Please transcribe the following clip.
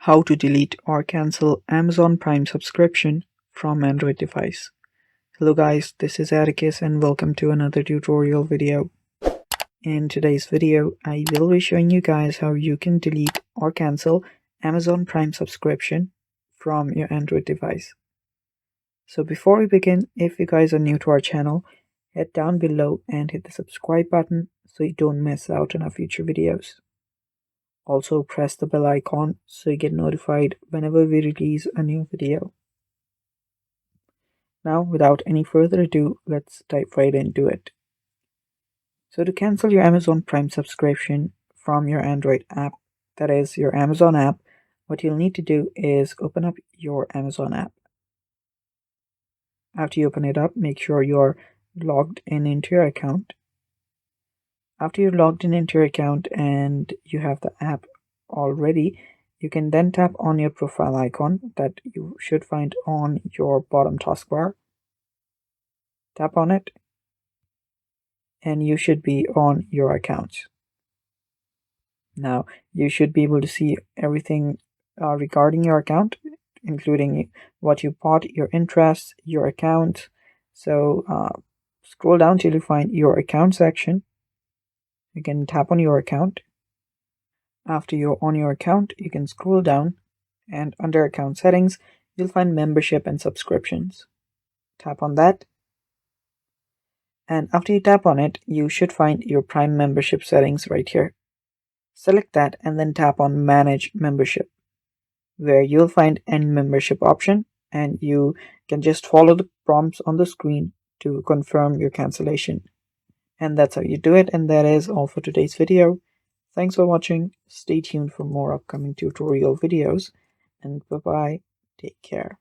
How to delete or cancel Amazon Prime subscription from Android device. Hello guys, this is Atticus and welcome to another tutorial video. In today's video, I will be showing you guys how you can delete or cancel Amazon Prime subscription from your Android device. So before we begin, if you guys are new to our channel, head down below and hit the subscribe button so you don't miss out on our future videos. Also press the bell icon so you get notified whenever we release a new video. Now without any further ado, let's dive right into it. So to cancel your Amazon Prime subscription from your Android app, that is your Amazon app, what you'll need to do is open up your Amazon app. After you open it up, make sure you're logged in into your account. After you're logged in into your account and you have the app already, you can then tap on your profile icon that you should find on your bottom taskbar. Tap on it and you should be on your account. Now you should be able to see everything regarding your account, including what you bought, your interests, your account. So scroll down till you find your account section. You can tap on your account. After you're on your account, you can scroll down and under account settings, you'll find membership and subscriptions. Tap on that. And after you tap on it, you should find your Prime membership settings right here. Select that and then tap on manage membership, where you'll find end membership option, and you can just follow the prompts on the screen to confirm your cancellation. And that's how you do it. And that is all for today's video. Thanks for watching. Stay tuned for more upcoming tutorial videos. And bye-bye. Take care.